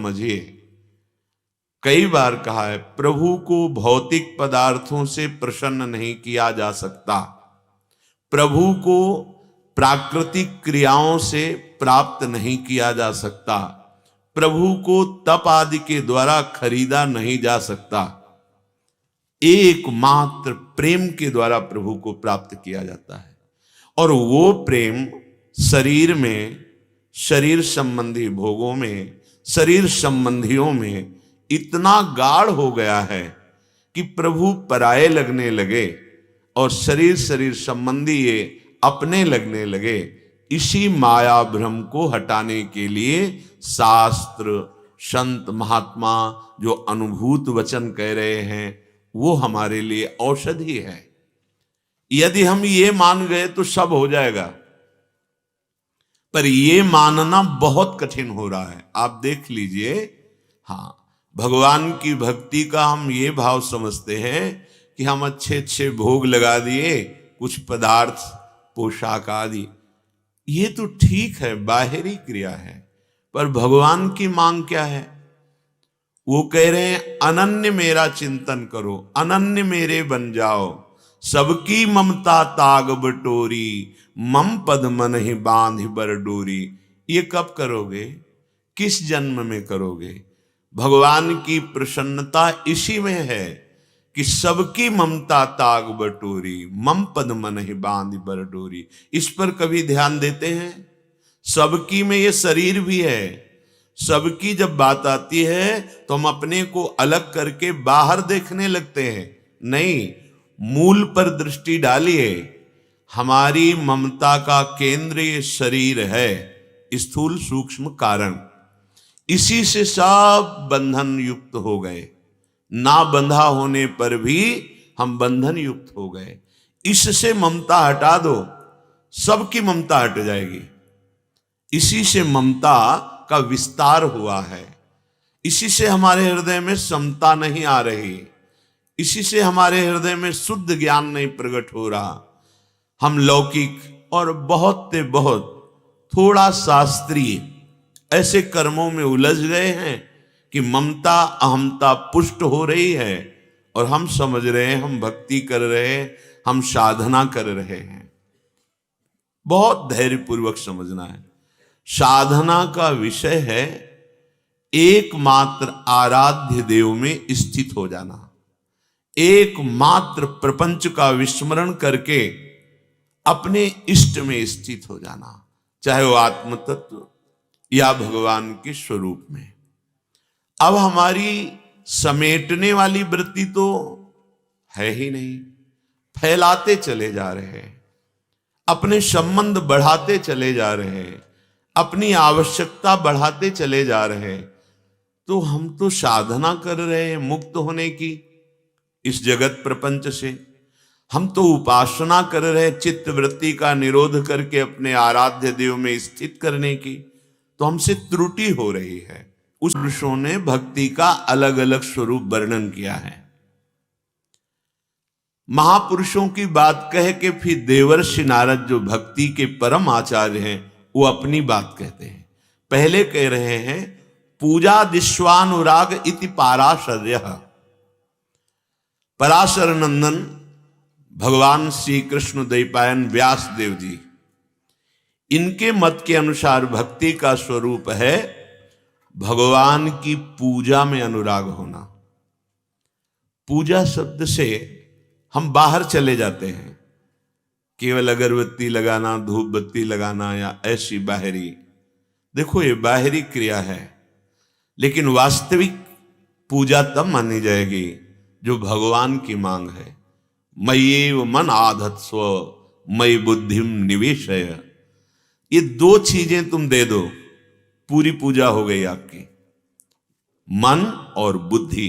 समझिए। कई बार कहा है, प्रभु को भौतिक पदार्थों से प्रसन्न नहीं किया जा सकता, प्रभु को प्राकृतिक क्रियाओं से प्राप्त नहीं किया जा सकता, प्रभु को तप आदि के द्वारा खरीदा नहीं जा सकता। एकमात्र प्रेम के द्वारा प्रभु को प्राप्त किया जाता है। और वो प्रेम शरीर में, शरीर संबंधी भोगों में, शरीर संबंधियों में इतना गाढ़ हो गया है कि प्रभु पराये लगने लगे और शरीर शरीर संबंधी ये अपने लगने लगे। इसी माया भ्रम को हटाने के लिए शास्त्र, संत, महात्मा जो अनुभूत वचन कह रहे हैं वो हमारे लिए औषधि है। यदि हम ये मान गए तो सब हो जाएगा, पर ये मानना बहुत कठिन हो रहा है। आप देख लीजिए, हाँ, भगवान की भक्ति का हम ये भाव समझते हैं कि हम अच्छे अच्छे भोग लगा दिए, कुछ पदार्थ, पोशाक आदि, ये तो ठीक है, बाहरी क्रिया है, पर भगवान की मांग क्या है? वो कह रहे हैं अनन्य मेरा चिंतन करो, अनन्य मेरे बन जाओ, सबकी ममता ताग बटोरी, मम पद मन ही बांध बर डोरी। ये कब करोगे? किस जन्म में करोगे? भगवान की प्रसन्नता इसी में है कि सबकी ममता ताग बटोरी, मम पद मन ही बांध बर डोरी। इस पर कभी ध्यान देते हैं? सबकी में ये शरीर भी है। सबकी जब बात आती है तो हम अपने को अलग करके बाहर देखने लगते हैं। नहीं, मूल पर दृष्टि डालिए। हमारी ममता का केंद्र ये शरीर है, स्थूल सूक्ष्म कारण। इसी से सब बंधन युक्त हो गए। ना बंधा होने पर भी हम बंधन युक्त हो गए। इससे ममता हटा दो, सबकी ममता हट जाएगी। इसी से ममता का विस्तार हुआ है। इसी से हमारे हृदय में समता नहीं आ रही। इसी से हमारे हृदय में शुद्ध ज्ञान नहीं प्रकट हो रहा। हम लौकिक और बहुत थोड़ा शास्त्रीय ऐसे कर्मों में उलझ गए हैं कि ममता अहमता पुष्ट हो रही है और हम समझ रहे हैं हम भक्ति कर रहे हैं, हम साधना कर रहे हैं। बहुत धैर्यपूर्वक समझना है। साधना का विषय है एकमात्र आराध्य देव में स्थित हो जाना, एकमात्र प्रपंच का विस्मरण करके अपने इष्ट में स्थित हो जाना, चाहे वो आत्म तत्व या भगवान के स्वरूप में। अब हमारी समेटने वाली वृत्ति तो है ही नहीं, फैलाते चले जा रहे हैं, अपने संबंध बढ़ाते चले जा रहे हैं, अपनी आवश्यकता बढ़ाते चले जा रहे हैं। तो हम तो साधना कर रहे हैं मुक्त होने की इस जगत प्रपंच से। हम तो उपासना कर रहे हैं चित्त वृत्ति का निरोध करके अपने आराध्य देव में स्थित करने की। तो हमसे त्रुटि हो रही है। उस पुरुषों ने भक्ति का अलग अलग स्वरूप वर्णन किया है। महापुरुषों की बात कह के फिर देवर्षि नारद जो भक्ति के परम आचार्य हैं वो अपनी बात कहते हैं। पहले कह रहे हैं पूजा दिश्वानुराग इति पाराशर्य। पराशर नंदन भगवान श्री कृष्ण द्वैपायन व्यास देव जी, इनके मत के अनुसार भक्ति का स्वरूप है भगवान की पूजा में अनुराग होना। पूजा शब्द से हम बाहर चले जाते हैं, केवल अगरबत्ती लगाना, धूप बत्ती लगाना या ऐसी बाहरी। देखो ये बाहरी क्रिया है, लेकिन वास्तविक पूजा तब मानी जाएगी जो भगवान की मांग है। मय्येव मन आधत्स्व मयि बुद्धिम निवेशय। ये दो चीजें तुम दे दो, पूरी पूजा हो गई आपकी। मन और बुद्धि।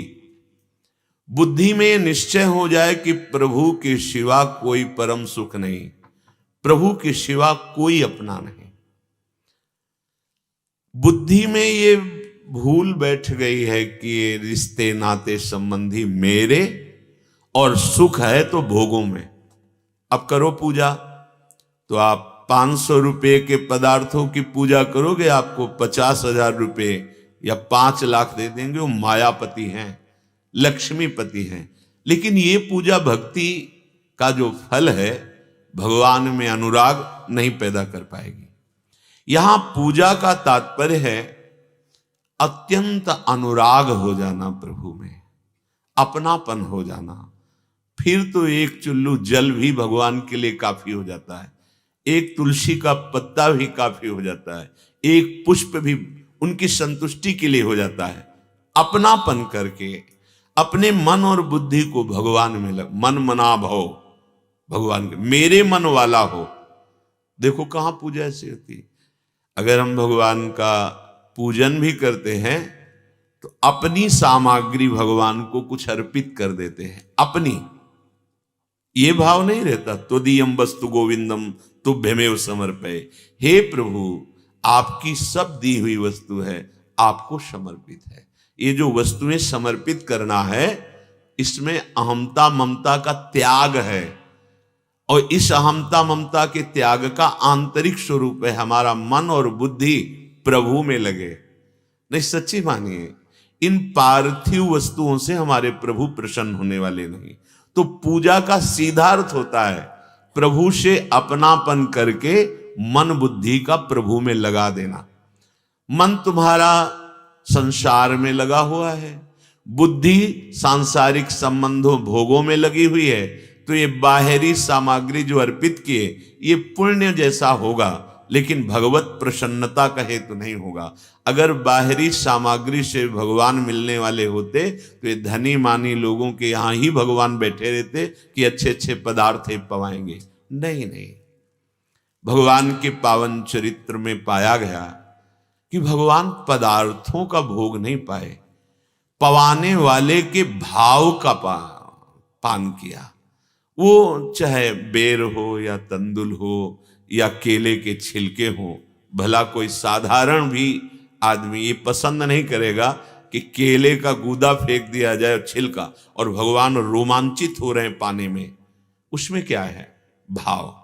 बुद्धि में निश्चय हो जाए कि प्रभु के सिवा कोई परम सुख नहीं, प्रभु के सिवा कोई अपना नहीं। बुद्धि में ये भूल बैठ गई है कि ये रिश्ते नाते संबंधी मेरे और सुख है तो भोगों में। अब करो पूजा तो आप 500 रुपए के पदार्थों की पूजा करोगे, आपको 50,000 रुपए या 5 लाख दे देंगे, वो मायापति हैं, लक्ष्मीपति हैं। लेकिन ये पूजा भक्ति का जो फल है, भगवान में अनुराग नहीं पैदा कर पाएगी। यहां पूजा का तात्पर्य है अत्यंत अनुराग हो जाना प्रभु में, अपनापन हो जाना। फिर तो एक चुल्लू जल भी भगवान के लिए काफी हो जाता है, एक तुलसी का पत्ता भी काफी हो जाता है, एक पुष्प भी उनकी संतुष्टि के लिए हो जाता है। अपनापन करके अपने मन और बुद्धि को भगवान में लग, मन मना भव, भगवान के मेरे मन वाला हो। देखो कहां पूजा ऐसी होती। अगर हम भगवान का पूजन भी करते हैं तो अपनी सामग्री भगवान को कुछ अर्पित कर देते हैं, अपनी। ये भाव नहीं रहता त्वदीयम वस्तु गोविंदम तुभ्यमेव समर्पये, हे प्रभु आपकी सब दी हुई वस्तु है, आपको समर्पित है। ये जो वस्तुएं समर्पित करना है, इसमें अहमता ममता का त्याग है, और इस अहमता ममता के त्याग का आंतरिक स्वरूप है हमारा मन और बुद्धि प्रभु में लगे। नहीं, सच्ची मानिए, इन पार्थिव वस्तुओं से हमारे प्रभु प्रसन्न होने वाले नहीं। तो पूजा का सीधा अर्थ होता है प्रभु से अपनापन करके मन बुद्धि का प्रभु में लगा देना। मन तुम्हारा संसार में लगा हुआ है, बुद्धि सांसारिक संबंधों भोगों में लगी हुई है, तो ये बाहरी सामग्री जो अर्पित किए ये पुण्य जैसा होगा, लेकिन भगवत प्रसन्नता का हेतु नहीं होगा। अगर बाहरी सामग्री से भगवान मिलने वाले होते तो ये धनी मानी लोगों के यहाँ ही भगवान बैठे रहते कि अच्छे अच्छे पदार्थ पवाएंगे। नहीं नहीं, भगवान के पावन चरित्र में पाया गया कि भगवान पदार्थों का भोग नहीं पाए, पवाने वाले के भाव का पान किया। वो चाहे बेर हो या तंदुल हो या केले के छिलके हो, भला कोई साधारण भी आदमी ये पसंद नहीं करेगा कि केले का गूदा फेंक दिया जाए छिलका, और भगवान रोमांचित हो रहे हैं पाने में। उसमें क्या है? भाव।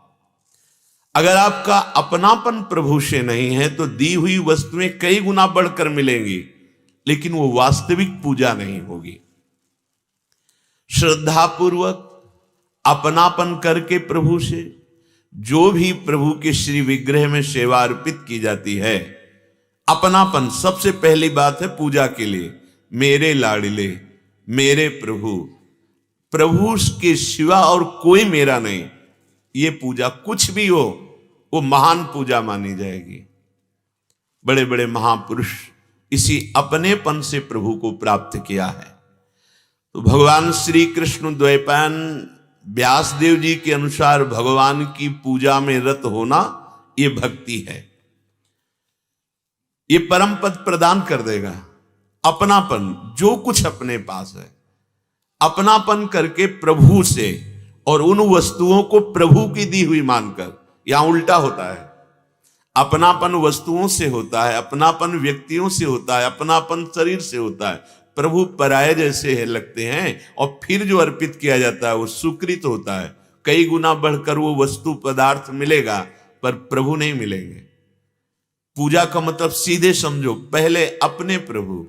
अगर आपका अपनापन प्रभु से नहीं है तो दी हुई वस्तुएं कई गुना बढ़कर मिलेंगी, लेकिन वो वास्तविक पूजा नहीं होगी। श्रद्धापूर्वक अपनापन करके प्रभु से जो भी प्रभु के श्री विग्रह में सेवा अर्पित की जाती है, अपनापन सबसे पहली बात है पूजा के लिए। मेरे लाडले, मेरे प्रभु, प्रभु के सिवा और कोई मेरा नहीं, ये पूजा कुछ भी हो वो महान पूजा मानी जाएगी। बड़े बड़े महापुरुष इसी अपनेपन से प्रभु को प्राप्त किया है। तो भगवान श्री कृष्ण द्वैपायन व्यासदेव जी के अनुसार भगवान की पूजा में रत होना ये भक्ति है। ये परम पद प्रदान कर देगा। अपनापन, जो कुछ अपने पास है, अपनापन करके प्रभु से और उन वस्तुओं को प्रभु की दी हुई मानकर। यहां उल्टा होता है, अपनापन वस्तुओं से होता है, अपनापन व्यक्तियों से होता है, अपनापन शरीर से होता है। प्रभु पराये जैसे है लगते हैं, और फिर जो अर्पित किया जाता है वो सुकृत होता है। कई गुना बढ़कर वो वस्तु पदार्थ मिलेगा, पर प्रभु नहीं मिलेंगे। पूजा का मतलब सीधे समझो, पहले अपने प्रभु,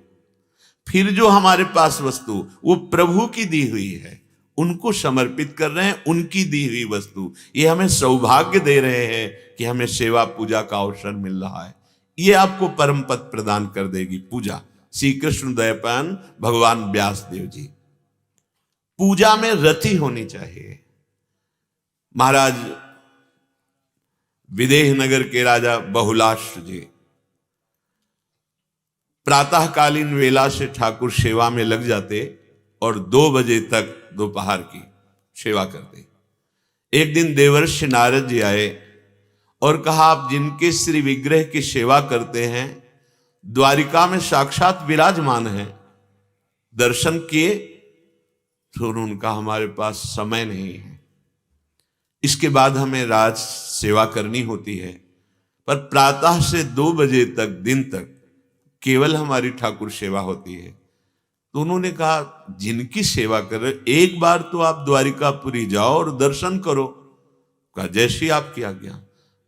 फिर जो हमारे पास वस्तु वो प्रभु की दी हुई है, उनको समर्पित कर रहे हैं, उनकी दी हुई वस्तु। ये हमें सौभाग्य दे रहे हैं कि हमें सेवा पूजा का अवसर मिल रहा है। ये आपको परम पद प्रदान कर देगी पूजा। श्री कृष्ण द्वैपायन भगवान व्यासदेव जी, पूजा में रति होनी चाहिए। महाराज विदेह नगर के राजा बहुलाश्व जी प्रातःकालीन वेला से ठाकुर सेवा में लग जाते और 2 बजे तक दोपहर की सेवा करते। एक दिन देवर्षि नारद जी आए और कहा, आप जिनके श्री विग्रह की सेवा करते हैं द्वारिका में साक्षात विराजमान है, दर्शन किए? तो उन्होंने कहा, हमारे पास समय नहीं है, इसके बाद हमें राज सेवा करनी होती है, पर प्रातः से 2 बजे तक दिन तक केवल हमारी ठाकुर सेवा होती है। तो उन्होंने कहा, जिनकी सेवा कर रहे, एक बार तो आप द्वारिकापुरी जाओ और दर्शन करो। कहा, जैसी आपकी आज्ञा।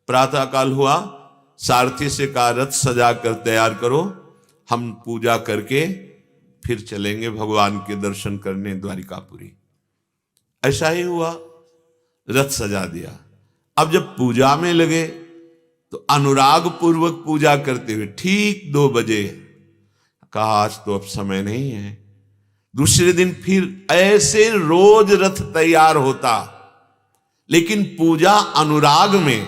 प्रातःकाल हुआ, सारथी से कहा, रथ सजा कर तैयार करो, हम पूजा करके फिर चलेंगे भगवान के दर्शन करने द्वारिकापुरी। ऐसा ही हुआ, रथ सजा दिया। अब जब पूजा में लगे तो अनुराग पूर्वक पूजा करते हुए ठीक 2 बजे कहा आज तो अब समय नहीं है। दूसरे दिन फिर ऐसे रोज रथ तैयार होता, लेकिन पूजा अनुराग में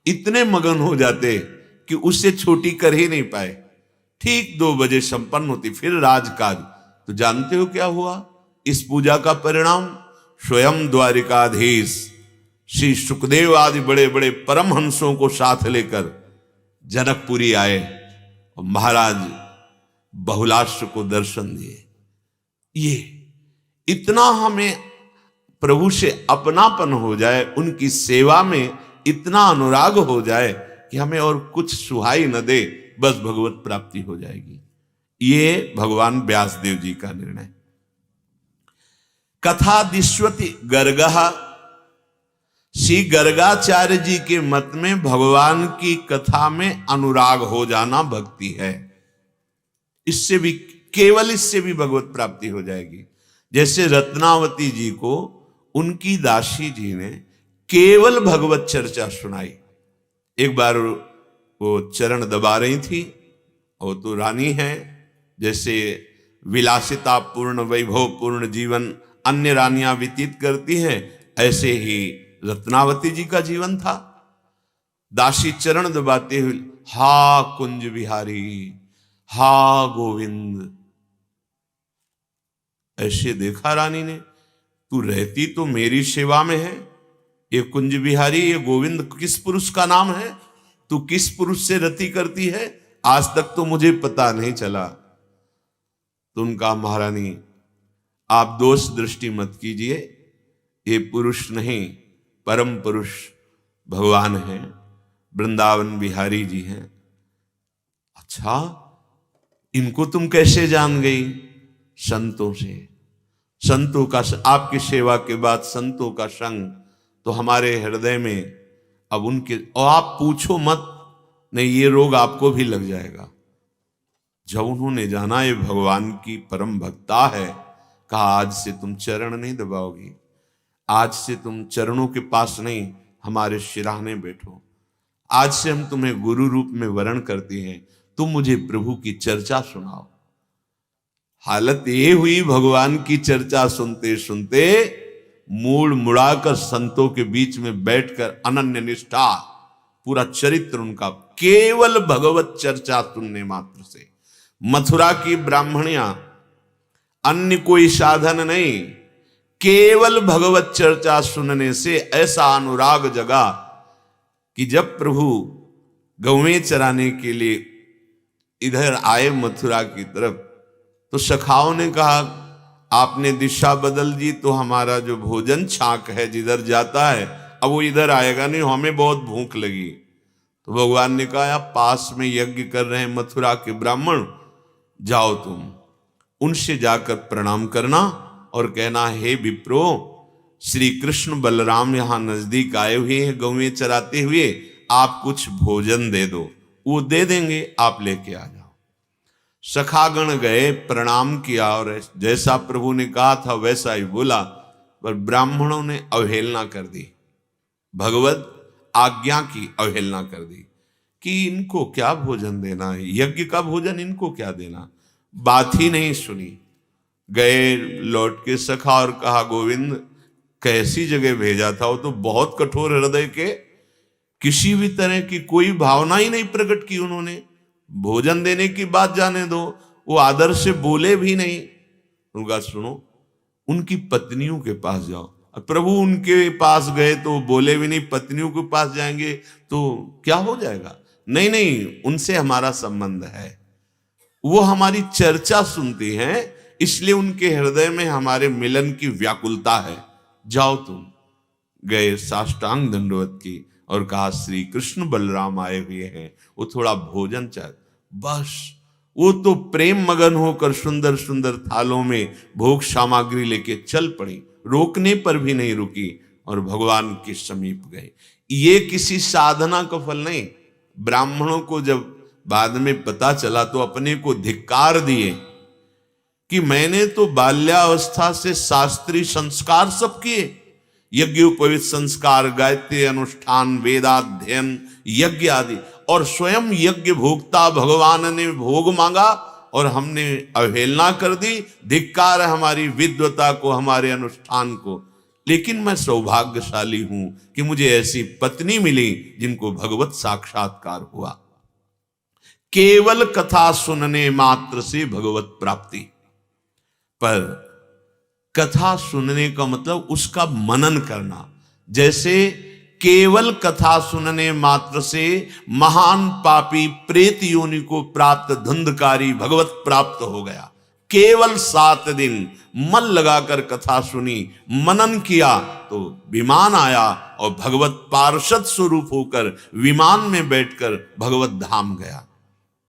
इतने मगन हो जाते कि उससे छोटी कर ही नहीं पाए। ठीक 2 बजे संपन्न होती फिर राजकाज। तो जानते हो क्या हुआ इस पूजा का परिणाम? स्वयं द्वारिकाधीश श्री सुखदेव आदि बड़े बड़े परमहंसों को साथ लेकर जनकपुरी आए और महाराज बहुलाश्व को दर्शन दिए। ये इतना हमें प्रभु से अपनापन हो जाए, उनकी सेवा में इतना अनुराग हो जाए कि हमें और कुछ सुहाई न दे, बस भगवत प्राप्ति हो जाएगी। ये भगवान व्यासदेव जी का निर्णय। कथा दिश्वति गर्गः, श्री गर्गाचार्य जी के मत में भगवान की कथा में अनुराग हो जाना भक्ति है। इससे भी, केवल इससे भी भगवत प्राप्ति हो जाएगी। जैसे रत्नावती जी को उनकी दासी जी ने केवल भगवत चर्चा सुनाई। एक बार वो चरण दबा रही थी, वो तो रानी है, जैसे विलासिता पूर्ण वैभव पूर्ण जीवन अन्य रानियां व्यतीत करती हैं, ऐसे ही रत्नावती जी का जीवन था। दासी चरण दबाते हुए हा कुंज बिहारी, हा गोविंद, ऐसे देखा रानी ने। तू रहती तो मेरी सेवा में है, ये कुंज बिहारी, ये गोविंद किस पुरुष का नाम है? तू किस पुरुष से रति करती है? आज तक तो मुझे पता नहीं चला। तो उनका महारानी आप दोष दृष्टि मत कीजिए, ये पुरुष नहीं परम पुरुष भगवान हैं, वृंदावन बिहारी जी हैं। अच्छा, इनको तुम कैसे जान गई? संतों से। संतों का, आपकी सेवा के बाद संतों का संग तो हमारे हृदय में अब उनके, और आप पूछो मत, नहीं ये रोग आपको भी लग जाएगा। जब उन्होंने जाना ये भगवान की परम भक्ता है, कहा आज से तुम चरण नहीं दबाओगी, आज से तुम चरणों के पास नहीं हमारे सिराहने बैठो, आज से हम तुम्हें गुरु रूप में वरण करते हैं, तुम मुझे प्रभु की चर्चा सुनाओ। हालत ये हुई, भगवान की चर्चा सुनते सुनते मूड मुड़ाकर संतों के बीच में बैठकर अनन्य निष्ठा, पूरा चरित्र उनका केवल भगवत चर्चा सुनने मात्र से। मथुरा की ब्राह्मणियां, अन्य कोई साधन नहीं, केवल भगवत चर्चा सुनने से ऐसा अनुराग जगा कि जब प्रभु गौवें चराने के लिए इधर आए मथुरा की तरफ, तो सखाओं ने कहा आपने दिशा बदल दी तो हमारा जो भोजन छाक है जिधर जाता है, अब वो इधर आएगा नहीं, हमें बहुत भूख लगी। तो भगवान ने कहा आप पास में यज्ञ कर रहे हैं मथुरा के ब्राह्मण, जाओ तुम उनसे जाकर प्रणाम करना और कहना हे विप्रो, श्री कृष्ण बलराम यहां नजदीक आए हुए हैं गौवें चराते हुए, आप कुछ भोजन दे दो। वो दे देंगे, आप लेके आ जाओ। सखागण गए, प्रणाम किया और जैसा प्रभु ने कहा था वैसा ही बोला, पर ब्राह्मणों ने अवहेलना कर दी, भगवत आज्ञा की अवहेलना कर दी कि इनको क्या भोजन देना है, यज्ञ का भोजन इनको क्या देना, बात ही नहीं सुनी। गए लौट के सखा और कहा गोविंद कैसी जगह भेजा था, वो तो बहुत कठोर हृदय के, किसी भी तरह की कोई भावना ही नहीं प्रकट की उन्होंने। भोजन देने की बात जाने दो, वो आदर से बोले भी नहीं। उनका सुनो, उनकी पत्नियों के पास जाओ। प्रभु उनके पास गए तो बोले भी नहीं, पत्नियों के पास जाएंगे तो क्या हो जाएगा? नहीं नहीं, उनसे हमारा संबंध है, वो हमारी चर्चा सुनती हैं, इसलिए उनके हृदय में हमारे मिलन की व्याकुलता है, जाओ तुम। गए, साष्टांग दंडवत की और कहा श्री कृष्ण बलराम आए हुए हैं, वो थोड़ा भोजन चाहे। बस वो तो प्रेम मगन होकर सुंदर सुंदर थालों में भोग सामग्री लेके चल पड़ी, रोकने पर भी नहीं रुकी और भगवान के समीप गए। ये किसी साधना का फल नहीं। ब्राह्मणों को जब बाद में पता चला तो अपने को धिक्कार दिए कि मैंने तो बाल्यावस्था से शास्त्रीय संस्कार सब किए, यज्ञोपवीत संस्कार, गायत्री अनुष्ठान, वेदाध्ययन, यज्ञ आदि, और स्वयं यज्ञ भोक्ता भगवान ने भोग मांगा और हमने अवहेलना कर दी। धिक्कार है हमारी विद्वता को, हमारे अनुष्ठान को। लेकिन मैं सौभाग्यशाली हूं कि मुझे ऐसी पत्नी मिली जिनको भगवत साक्षात्कार हुआ। केवल कथा सुनने मात्र से भगवत प्राप्ति। पर कथा सुनने का मतलब उसका मनन करना। जैसे केवल कथा सुनने मात्र से महान पापी प्रेत योनि को प्राप्त धुंधकारी भगवत प्राप्त हो गया। केवल 7 दिन मन लगाकर कथा सुनी, मनन किया तो विमान आया और भगवत पार्षद स्वरूप होकर विमान में बैठकर भगवत धाम गया।